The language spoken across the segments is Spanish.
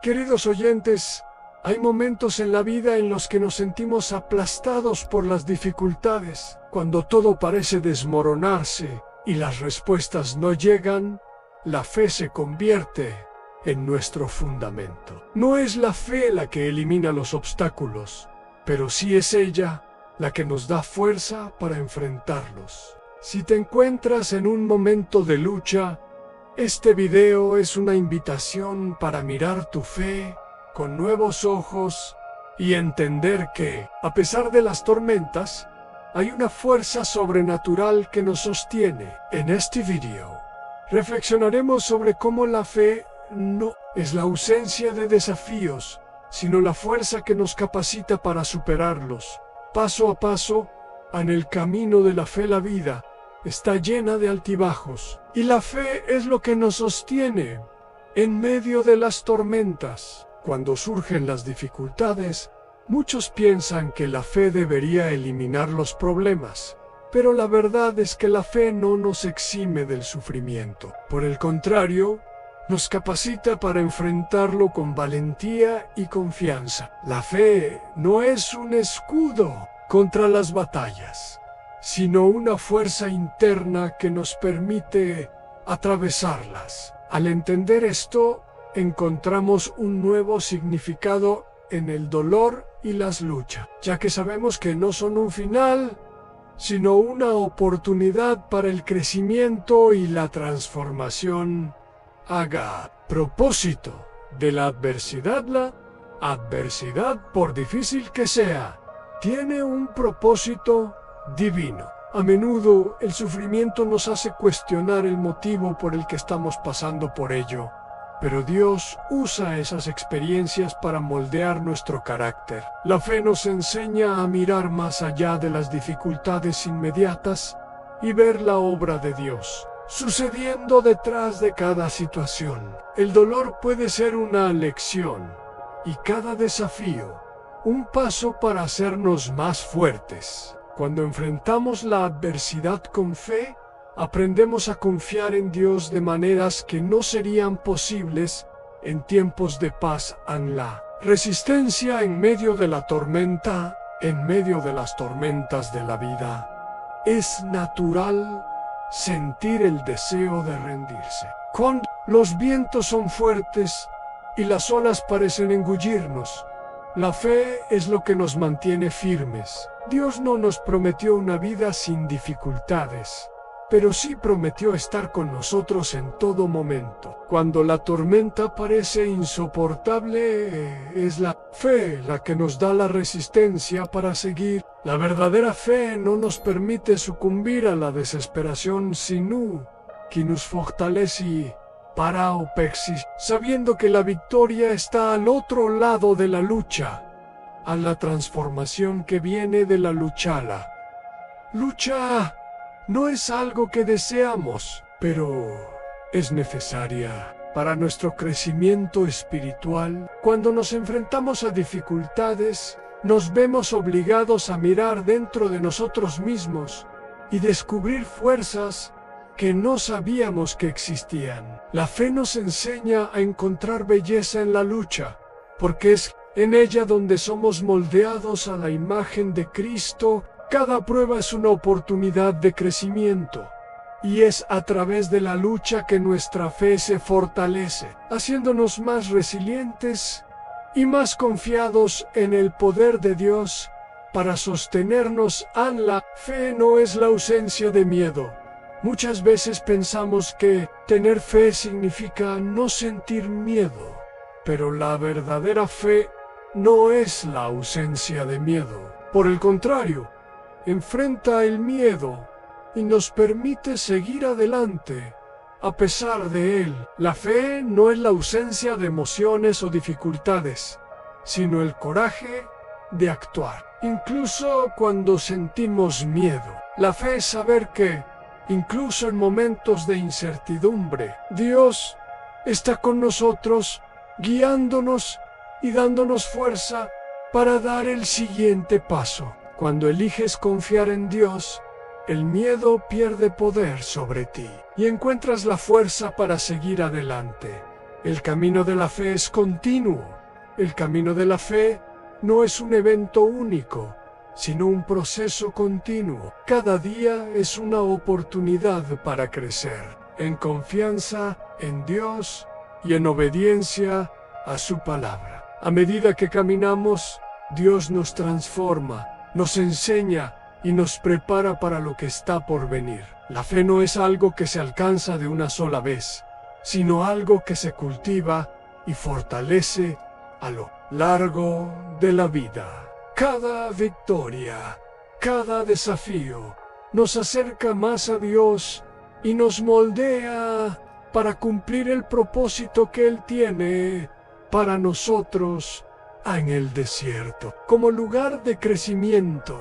Queridos oyentes, hay momentos en la vida en los que nos sentimos aplastados por las dificultades, cuando todo parece desmoronarse y las respuestas no llegan. La fe se convierte en nuestro fundamento. No es la fe la que elimina los obstáculos, pero sí es ella la que nos da fuerza para enfrentarlos. Si te encuentras en un momento de lucha, este video es una invitación para mirar tu fe con nuevos ojos y entender que, a pesar de las tormentas, hay una fuerza sobrenatural que nos sostiene. En este video, reflexionaremos sobre cómo la fe no es la ausencia de desafíos, sino la fuerza que nos capacita para superarlos. Paso a paso, en el camino de la fe la vida está llena de altibajos, y la fe es lo que nos sostiene en medio de las tormentas. Cuando surgen las dificultades, muchos piensan que la fe debería eliminar los problemas, pero la verdad es que la fe no nos exime del sufrimiento. Por el contrario, nos capacita para enfrentarlo con valentía y confianza. La fe no es un escudo contra las batallas, sino una fuerza interna que nos permite atravesarlas. Al entender esto, encontramos un nuevo significado en el dolor y las luchas, ya que sabemos que no son un final, sino una oportunidad para el crecimiento y la transformación. Haga propósito de la adversidad. La adversidad, por difícil que sea, tiene un propósito divino. A menudo el sufrimiento nos hace cuestionar el motivo por el que estamos pasando por ello, pero Dios usa esas experiencias para moldear nuestro carácter. La fe nos enseña a mirar más allá de las dificultades inmediatas y ver la obra de Dios sucediendo detrás de cada situación. El dolor puede ser una lección y cada desafío un paso para hacernos más fuertes. Cuando enfrentamos la adversidad con fe, aprendemos a confiar en Dios de maneras que no serían posibles en tiempos de paz. La resistencia en medio de la tormenta, en medio de las tormentas de la vida, es natural sentir el deseo de rendirse. Cuando los vientos son fuertes y las olas parecen engullirnos, la fe es lo que nos mantiene firmes. Dios no nos prometió una vida sin dificultades, pero sí prometió estar con nosotros en todo momento. Cuando la tormenta parece insoportable, es la fe la que nos da la resistencia para seguir. La verdadera fe no nos permite sucumbir a la desesperación, sino que nos fortalece para persistir, sabiendo que la victoria está al otro lado de la lucha, a la transformación que viene de la lucha. La lucha no es algo que deseamos, pero es necesaria para nuestro crecimiento espiritual. Cuando nos enfrentamos a dificultades, nos vemos obligados a mirar dentro de nosotros mismos y descubrir fuerzas que no sabíamos que existían. La fe nos enseña a encontrar belleza en la lucha, porque es en ella donde somos moldeados a la imagen de Cristo. Cada prueba es una oportunidad de crecimiento, y es a través de la lucha que nuestra fe se fortalece, haciéndonos más resilientes y más confiados en el poder de Dios para sostenernos. La fe no es la ausencia de miedo. Muchas veces pensamos que tener fe significa no sentir miedo, pero la verdadera fe no es la ausencia de miedo. Por el contrario, enfrenta el miedo y nos permite seguir adelante a pesar de él. La fe no es la ausencia de emociones o dificultades, sino el coraje de actuar, incluso cuando sentimos miedo. La fe es saber que, incluso en momentos de incertidumbre, Dios está con nosotros, guiándonos y dándonos fuerza para dar el siguiente paso. Cuando eliges confiar en Dios, el miedo pierde poder sobre ti y encuentras la fuerza para seguir adelante. El camino de la fe es continuo. El camino de la fe no es un evento único, sino un proceso continuo. Cada día es una oportunidad para crecer en confianza en Dios y en obediencia a su palabra. A medida que caminamos, Dios nos transforma, nos enseña y nos prepara para lo que está por venir. La fe no es algo que se alcanza de una sola vez, sino algo que se cultiva y fortalece a lo largo de la vida. Cada victoria, cada desafío nos acerca más a Dios y nos moldea para cumplir el propósito que Él tiene para nosotros en el desierto, como lugar de crecimiento.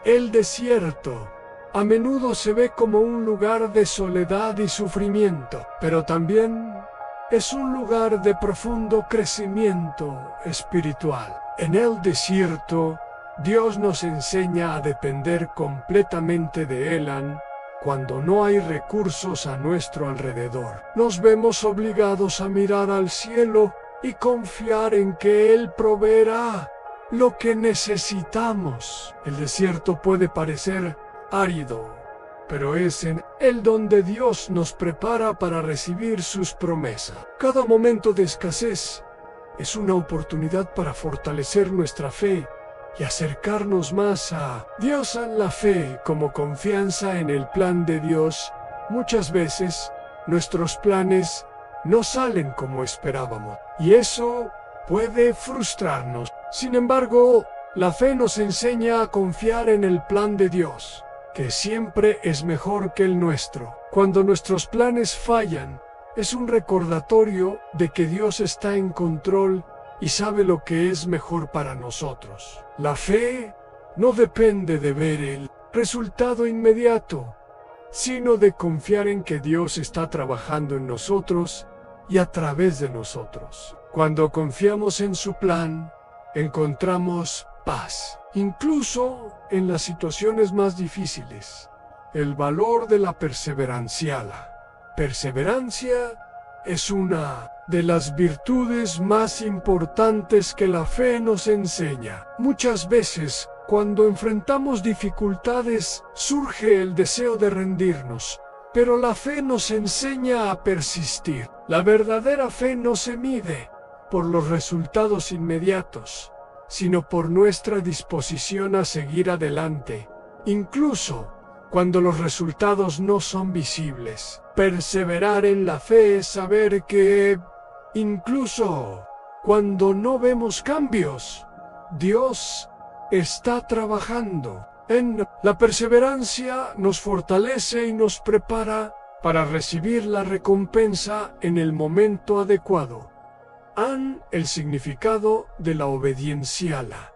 El desierto a menudo se ve como un lugar de soledad y sufrimiento, pero también es un lugar de profundo crecimiento espiritual. En el desierto, Dios nos enseña a depender completamente de Él cuando no hay recursos a nuestro alrededor. Nos vemos obligados a mirar al cielo y confiar en que Él proveerá lo que necesitamos. El desierto puede parecer árido, pero es en él donde Dios nos prepara para recibir sus promesas. Cada momento de escasez es una oportunidad para fortalecer nuestra fe y acercarnos más a Dios. En la fe como confianza en el plan de Dios, muchas veces nuestros planes no salen como esperábamos, y eso puede frustrarnos. Sin embargo, la fe nos enseña a confiar en el plan de Dios, que siempre es mejor que el nuestro. Cuando nuestros planes fallan, es un recordatorio de que Dios está en control y sabe lo que es mejor para nosotros. La fe no depende de ver el resultado inmediato, sino de confiar en que Dios está trabajando en nosotros y a través de nosotros. Cuando confiamos en su plan, encontramos paz, incluso en las situaciones más difíciles. El valor de la perseverancia. La perseverancia es una de las virtudes más importantes que la fe nos enseña. Muchas veces, cuando enfrentamos dificultades, surge el deseo de rendirnos, pero la fe nos enseña a persistir. La verdadera fe no se mide por los resultados inmediatos, sino por nuestra disposición a seguir adelante, incluso cuando los resultados no son visibles. Perseverar en la fe es saber que, incluso cuando no vemos cambios, Dios está trabajando. En la perseverancia nos fortalece y nos prepara para recibir la recompensa en el momento adecuado. El significado de la obediencia. La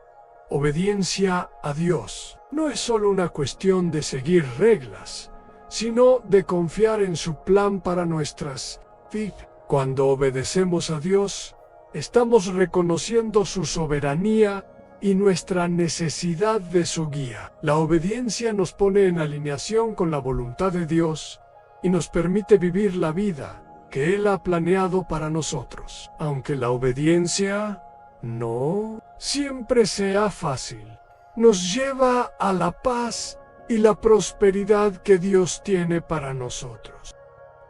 obediencia a Dios no es solo una cuestión de seguir reglas, sino de confiar en su plan para nuestras vidas. Cuando obedecemos a Dios, estamos reconociendo su soberanía y nuestra necesidad de su guía. La obediencia nos pone en alineación con la voluntad de Dios y nos permite vivir la vida que Él ha planeado para nosotros. Aunque la obediencia no siempre sea fácil, nos lleva a la paz y la prosperidad que Dios tiene para nosotros.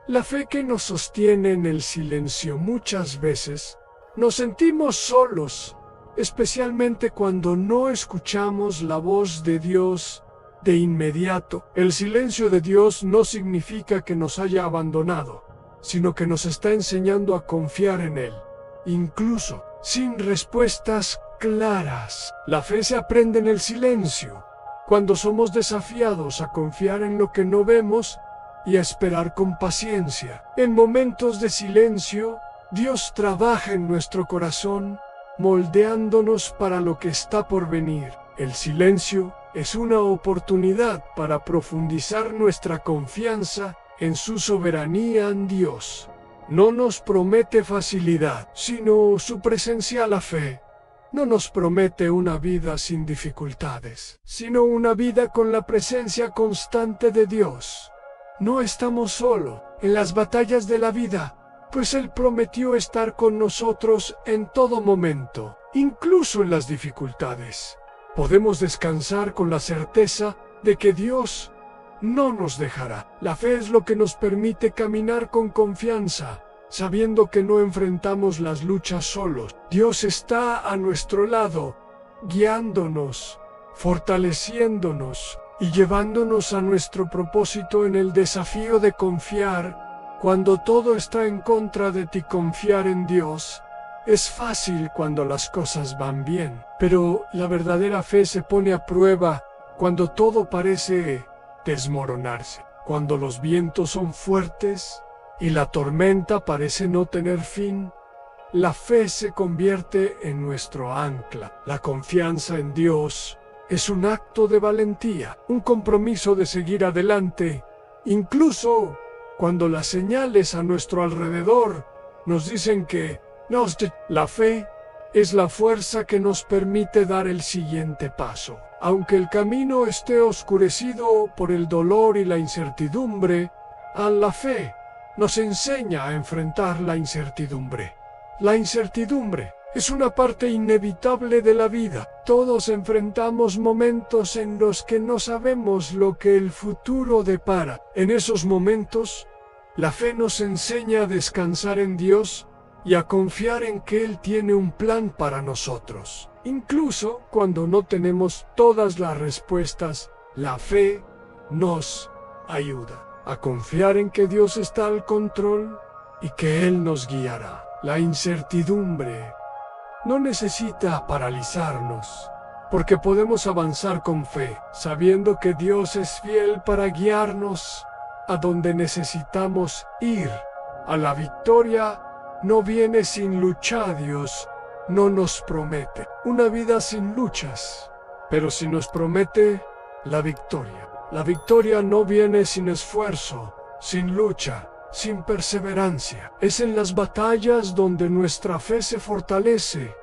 La fe que nos sostiene en el silencio. Muchas veces nos sentimos solos, especialmente cuando no escuchamos la voz de Dios de inmediato. El silencio de Dios no significa que nos haya abandonado, sino que nos está enseñando a confiar en Él, incluso sin respuestas claras. La fe se aprende en el silencio, cuando somos desafiados a confiar en lo que no vemos y a esperar con paciencia. En momentos de silencio, Dios trabaja en nuestro corazón, moldeándonos para lo que está por venir. El silencio es una oportunidad para profundizar nuestra confianza en su soberanía en Dios. No nos promete facilidad, sino su presencia. La fe no nos promete una vida sin dificultades, sino una vida con la presencia constante de Dios. No estamos solos en las batallas de la vida. pues Él prometió estar con nosotros en todo momento, incluso en las dificultades. Podemos descansar con la certeza de que Dios no nos dejará. La fe es lo que nos permite caminar con confianza, sabiendo que no enfrentamos las luchas solos. Dios está a nuestro lado, guiándonos, fortaleciéndonos y llevándonos a nuestro propósito en el desafío de confiar. Cuando todo está en contra de ti, confiar en Dios es fácil cuando las cosas van bien, pero la verdadera fe se pone a prueba cuando todo parece desmoronarse, cuando los vientos son fuertes y la tormenta parece no tener fin. La fe se convierte en nuestro ancla. La confianza en Dios es un acto de valentía, un compromiso de seguir adelante, incluso cuando las señales a nuestro alrededor nos dicen que la fe es la fuerza que nos permite dar el siguiente paso. Aunque el camino esté oscurecido por el dolor y la incertidumbre, la fe nos enseña a enfrentar la incertidumbre. La incertidumbre es una parte inevitable de la vida. Todos enfrentamos momentos en los que no sabemos lo que el futuro depara. En esos momentos, la fe nos enseña a descansar en Dios y a confiar en que Él tiene un plan para nosotros. Incluso cuando no tenemos todas las respuestas, la fe nos ayuda a confiar en que Dios está al control y que Él nos guiará. La incertidumbre no necesita paralizarnos, porque podemos avanzar con fe, sabiendo que Dios es fiel para guiarnos a donde necesitamos ir. A la victoria no viene sin lucha. Dios no nos promete una vida sin luchas, pero sí nos promete la victoria. La victoria no viene sin esfuerzo, sin lucha, sin perseverancia. Es en las batallas donde nuestra fe se fortalece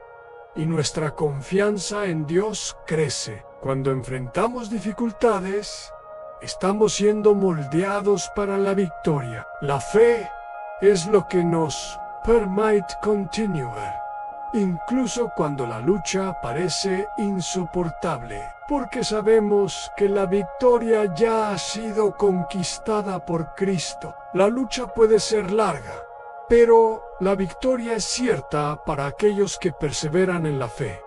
y nuestra confianza en Dios crece. Cuando enfrentamos dificultades, estamos siendo moldeados para la victoria. La fe es lo que nos permite continuar, incluso cuando la lucha parece insoportable, porque sabemos que la victoria ya ha sido conquistada por Cristo. La lucha puede ser larga, pero la victoria es cierta para aquellos que perseveran en la fe.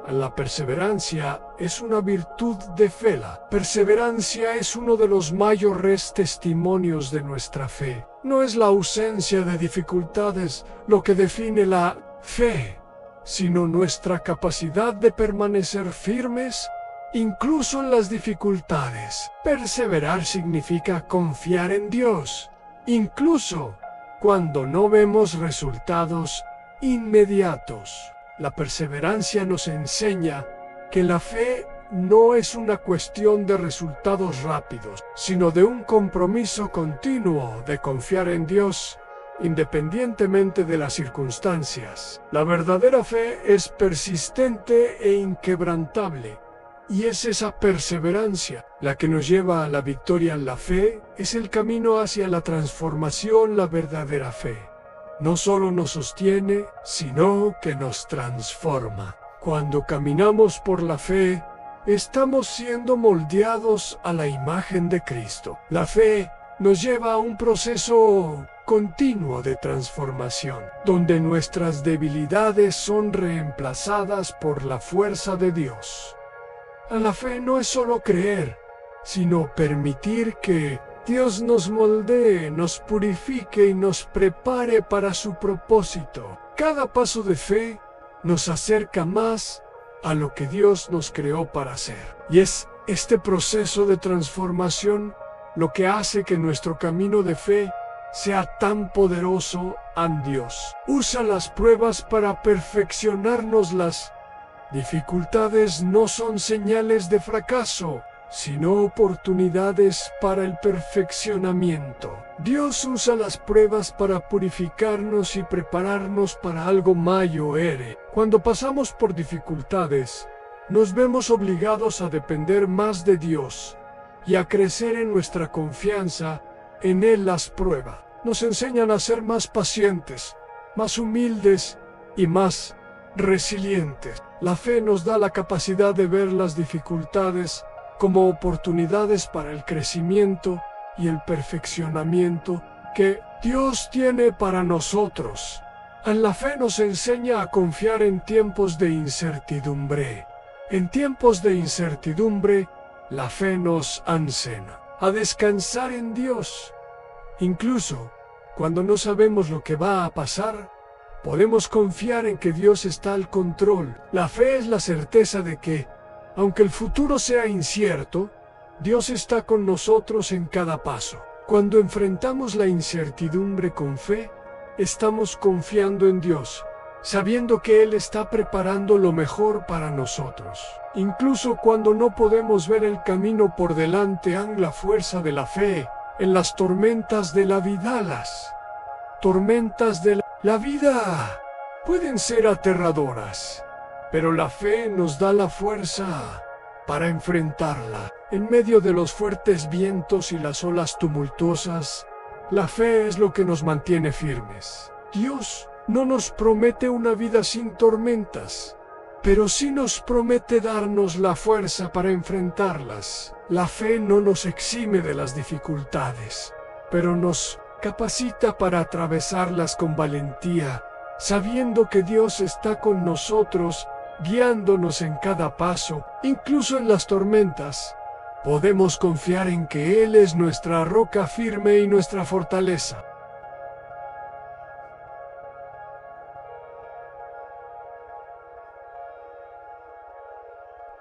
La perseverancia es una virtud de fe. La perseverancia es uno de los mayores testimonios de nuestra fe. No es la ausencia de dificultades lo que define la fe, sino nuestra capacidad de permanecer firmes incluso en las dificultades. Perseverar significa confiar en Dios, incluso cuando no vemos resultados inmediatos. La perseverancia nos enseña que la fe no es una cuestión de resultados rápidos, sino de un compromiso continuo de confiar en Dios, independientemente de las circunstancias. La verdadera fe es persistente e inquebrantable, y es esa perseverancia la que nos lleva a la victoria. La fe es el camino hacia la transformación. La verdadera fe no solo nos sostiene, sino que nos transforma. Cuando caminamos por la fe, estamos siendo moldeados a la imagen de Cristo. La fe nos lleva a un proceso continuo de transformación, donde nuestras debilidades son reemplazadas por la fuerza de Dios. La fe no es solo creer, sino permitir que Dios nos moldee, nos purifique y nos prepare para su propósito. Cada paso de fe nos acerca más a lo que Dios nos creó para hacer. Y es este proceso de transformación lo que hace que nuestro camino de fe sea tan poderoso en Dios. Usa las pruebas para perfeccionarnos. Las dificultades no son señales de fracaso, sino oportunidades para el perfeccionamiento. Dios usa las pruebas para purificarnos y prepararnos para algo mayor. Cuando pasamos por dificultades, nos vemos obligados a depender más de Dios y a crecer en nuestra confianza en Él. Las pruebas nos enseñan a ser más pacientes, más humildes y más resilientes. La fe nos da la capacidad de ver las dificultades como oportunidades para el crecimiento y el perfeccionamiento que Dios tiene para nosotros. La fe nos enseña a confiar en tiempos de incertidumbre. En tiempos de incertidumbre, la fe nos enseña a descansar en Dios. Incluso cuando no sabemos lo que va a pasar, podemos confiar en que Dios está al control. La fe es la certeza de que, aunque el futuro sea incierto, Dios está con nosotros en cada paso. Cuando enfrentamos la incertidumbre con fe, estamos confiando en Dios, sabiendo que Él está preparando lo mejor para nosotros. Incluso cuando no podemos ver el camino por delante, la fuerza de la fe en las tormentas de la vida. Las tormentas de la vida pueden ser aterradoras, pero la fe nos da la fuerza para enfrentarla. En medio de los fuertes vientos y las olas tumultuosas, la fe es lo que nos mantiene firmes. Dios no nos promete una vida sin tormentas, pero sí nos promete darnos la fuerza para enfrentarlas. La fe no nos exime de las dificultades, pero nos capacita para atravesarlas con valentía, sabiendo que Dios está con nosotros, guiándonos en cada paso, incluso en las tormentas. Podemos confiar en que Él es nuestra roca firme y nuestra fortaleza.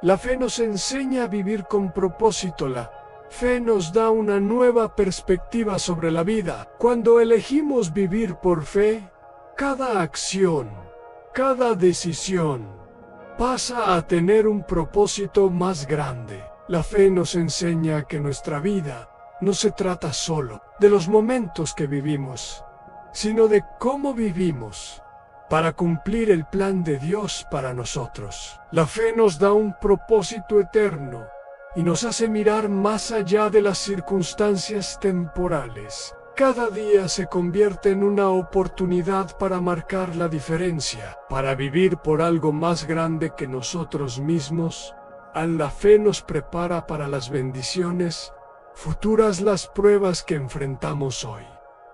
La fe nos enseña a vivir con propósito. La fe nos da una nueva perspectiva sobre la vida. Cuando elegimos vivir por fe, cada acción, cada decisión, pasa a tener un propósito más grande. La fe nos enseña que nuestra vida no se trata solo de los momentos que vivimos, sino de cómo vivimos para cumplir el plan de Dios para nosotros. La fe nos da un propósito eterno y nos hace mirar más allá de las circunstancias temporales. Cada día se convierte en una oportunidad para marcar la diferencia, para vivir por algo más grande que nosotros mismos. La fe nos prepara para las bendiciones futuras. Las pruebas que enfrentamos hoy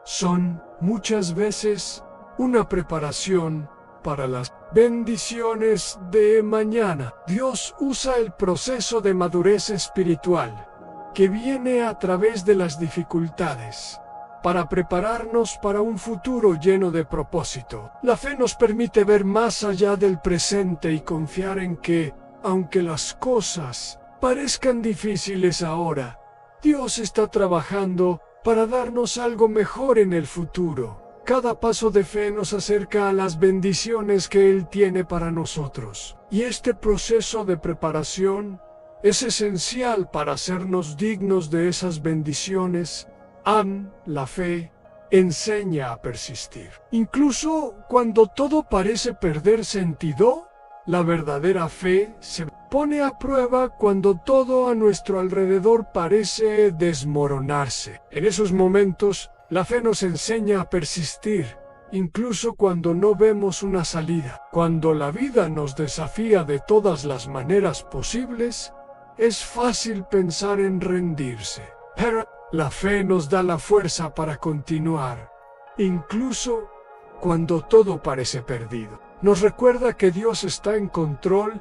son muchas veces una preparación para las bendiciones de mañana. Dios usa el proceso de madurez espiritual que viene a través de las dificultades para prepararnos para un futuro lleno de propósito. La fe nos permite ver más allá del presente y confiar en que, aunque las cosas parezcan difíciles ahora, Dios está trabajando para darnos algo mejor en el futuro. Cada paso de fe nos acerca a las bendiciones que Él tiene para nosotros. Y este proceso de preparación es esencial para hacernos dignos de esas bendiciones. La fe enseña a persistir. Incluso cuando todo parece perder sentido, la verdadera fe se pone a prueba cuando todo a nuestro alrededor parece desmoronarse. En esos momentos, la fe nos enseña a persistir, incluso cuando no vemos una salida. Cuando la vida nos desafía de todas las maneras posibles, es fácil pensar en rendirse. Pero la fe nos da la fuerza para continuar, incluso cuando todo parece perdido. Nos recuerda que Dios está en control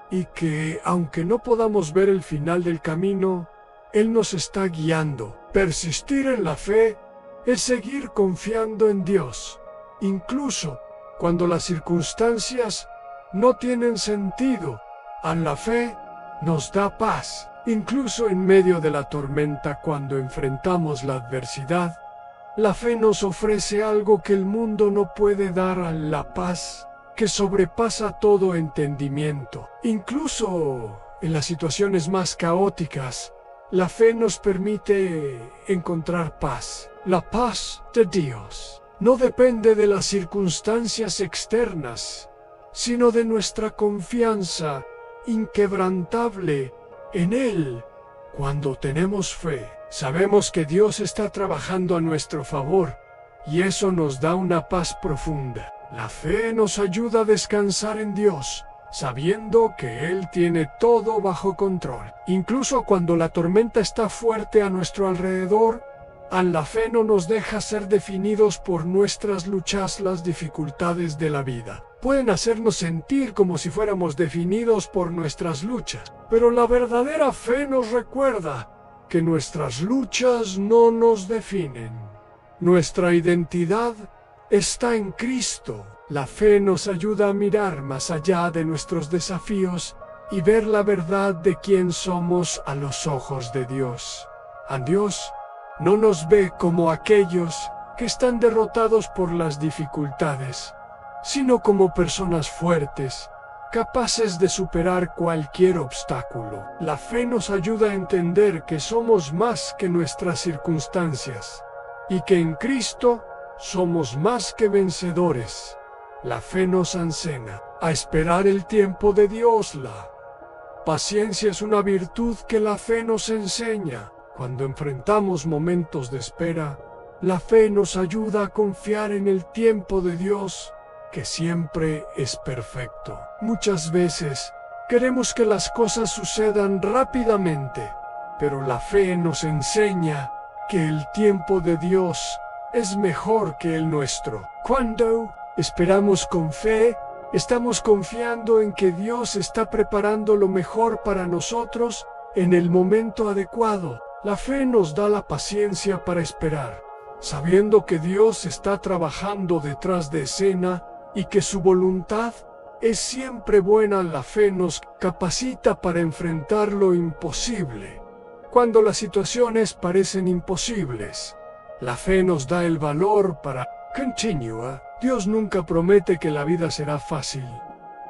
y que, aunque no podamos ver el final del camino, Él nos está guiando. Persistir en la fe es seguir confiando en Dios, incluso cuando las circunstancias no tienen sentido. La fe nos da paz, incluso en medio de la tormenta. Cuando enfrentamos la adversidad, la fe nos ofrece algo que el mundo no puede dar: la paz que sobrepasa todo entendimiento. Incluso en las situaciones más caóticas, la fe nos permite encontrar paz. La paz de Dios no depende de las circunstancias externas, sino de nuestra confianza inquebrantable en Él. Cuando tenemos fe, sabemos que Dios está trabajando a nuestro favor y eso nos da una paz profunda. La fe nos ayuda a descansar en Dios, sabiendo que Él tiene todo bajo control. Incluso cuando la tormenta está fuerte a nuestro alrededor, la fe no nos deja ser definidos por nuestras luchas. Las dificultades de la vida pueden hacernos sentir como si fuéramos definidos por nuestras luchas, pero la verdadera fe nos recuerda que nuestras luchas no nos definen. Nuestra identidad está en Cristo. La fe nos ayuda a mirar más allá de nuestros desafíos y ver la verdad de quién somos a los ojos de Dios. A Dios no nos ve como aquellos que están derrotados por las dificultades, sino como personas fuertes, capaces de superar cualquier obstáculo. La fe nos ayuda a entender que somos más que nuestras circunstancias y que en Cristo somos más que vencedores. La fe nos enseña a esperar el tiempo de Dios. La paciencia es una virtud que la fe nos enseña. Cuando enfrentamos momentos de espera, la fe nos ayuda a confiar en el tiempo de Dios, que siempre es perfecto. Muchas veces queremos que las cosas sucedan rápidamente, pero la fe nos enseña que el tiempo de Dios es mejor que el nuestro. Cuando esperamos con fe, estamos confiando en que Dios está preparando lo mejor para nosotros en el momento adecuado. La fe nos da la paciencia para esperar, sabiendo que Dios está trabajando detrás de escena y que su voluntad es siempre buena. La fe nos capacita para enfrentar lo imposible. Cuando las situaciones parecen imposibles, la fe nos da el valor para continuar. Dios nunca promete que la vida será fácil,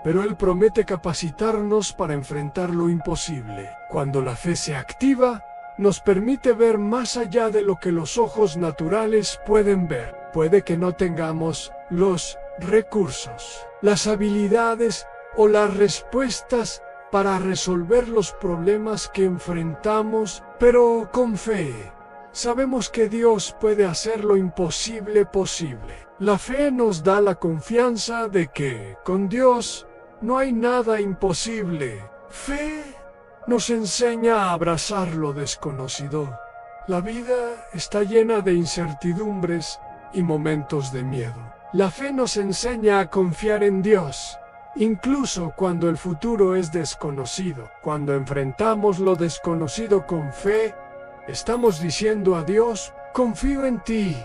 pero Él promete capacitarnos para enfrentar lo imposible. Cuando la fe se activa, nos permite ver más allá de lo que los ojos naturales pueden ver. Puede que no tengamos los recursos, las habilidades o las respuestas para resolver los problemas que enfrentamos, pero con fe sabemos que Dios puede hacer lo imposible posible. La fe nos da la confianza de que con Dios no hay nada imposible. Fe nos enseña a abrazar lo desconocido. La vida está llena de incertidumbres y momentos de miedo. La fe nos enseña a confiar en Dios, incluso cuando el futuro es desconocido. Cuando enfrentamos lo desconocido con fe, estamos diciendo a Dios: confío en ti,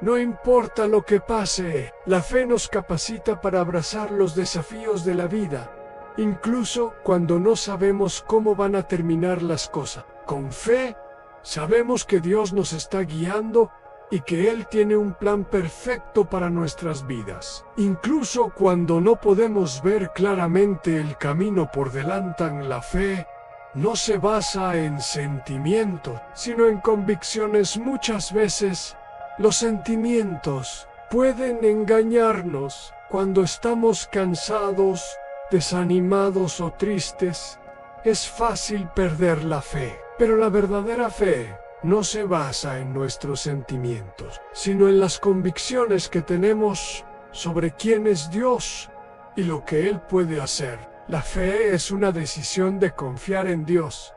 no importa lo que pase. La fe nos capacita para abrazar los desafíos de la vida, incluso cuando no sabemos cómo van a terminar las cosas. Con fe, sabemos que Dios nos está guiando y que Él tiene un plan perfecto para nuestras vidas. Incluso cuando no podemos ver claramente el camino por delante, la fe no se basa en sentimientos, sino en convicciones. Muchas veces, los sentimientos pueden engañarnos. Cuando estamos cansados, desanimados o tristes, es fácil perder la fe. Pero la verdadera fe no se basa en nuestros sentimientos, sino en las convicciones que tenemos sobre quién es Dios y lo que Él puede hacer. La fe es una decisión de confiar en Dios,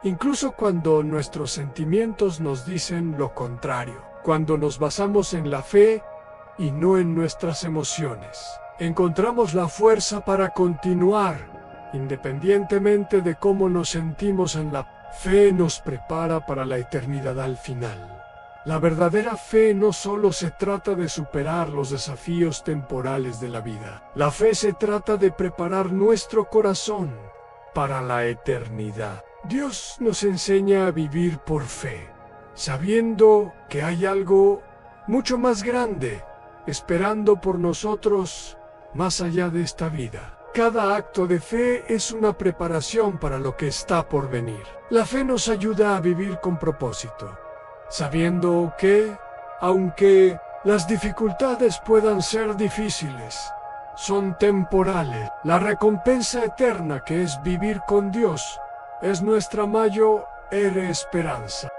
incluso cuando nuestros sentimientos nos dicen lo contrario. Cuando nos basamos en la fe y no en nuestras emociones, encontramos la fuerza para continuar, independientemente de cómo nos sentimos. En la fe nos prepara para la eternidad al final. La verdadera fe no solo se trata de superar los desafíos temporales de la vida. La fe se trata de preparar nuestro corazón para la eternidad. Dios nos enseña a vivir por fe, sabiendo que hay algo mucho más grande esperando por nosotros más allá de esta vida. Cada acto de fe es una preparación para lo que está por venir. La fe nos ayuda a vivir con propósito, sabiendo que, aunque las dificultades puedan ser difíciles, son temporales. La recompensa eterna, que es vivir con Dios, es nuestra mayor esperanza.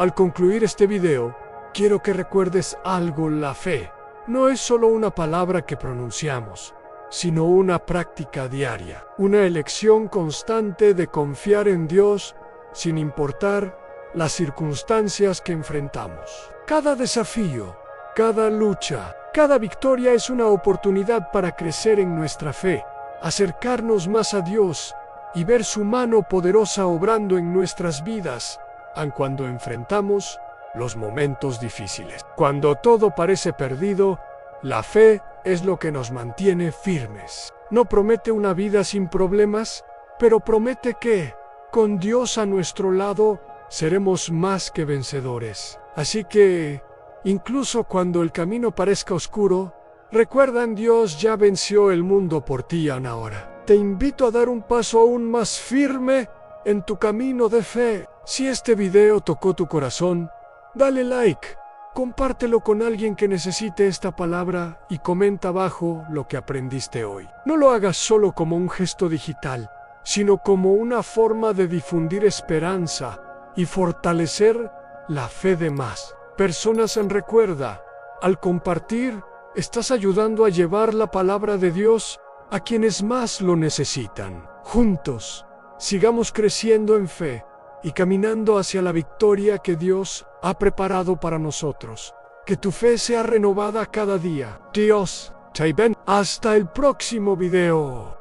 Al concluir este video, quiero que recuerdes algo: la fe no es solo una palabra que pronunciamos, sino una práctica diaria, una elección constante de confiar en Dios sin importar las circunstancias que enfrentamos. Cada desafío, cada lucha, cada victoria es una oportunidad para crecer en nuestra fe, acercarnos más a Dios y ver su mano poderosa obrando en nuestras vidas, aun cuando enfrentamos los momentos difíciles. Cuando todo parece perdido, la fe es lo que nos mantiene firmes. No promete una vida sin problemas, pero promete que, con Dios a nuestro lado, seremos más que vencedores. Así que, incluso cuando el camino parezca oscuro, recuerda: en Dios ya venció el mundo por ti ahora. Te invito a dar un paso aún más firme en tu camino de fe. Si este video tocó tu corazón, dale like, compártelo con alguien que necesite esta palabra y comenta abajo lo que aprendiste hoy. No lo hagas solo como un gesto digital, sino como una forma de difundir esperanza y fortalecer la fe de más personas. Recuerda, al compartir, estás ayudando a llevar la palabra de Dios a quienes más lo necesitan. Juntos, sigamos creciendo en fe y caminando hacia la victoria que Dios ha preparado para nosotros. Que tu fe sea renovada cada día. Dios te bendiga. Hasta el próximo video.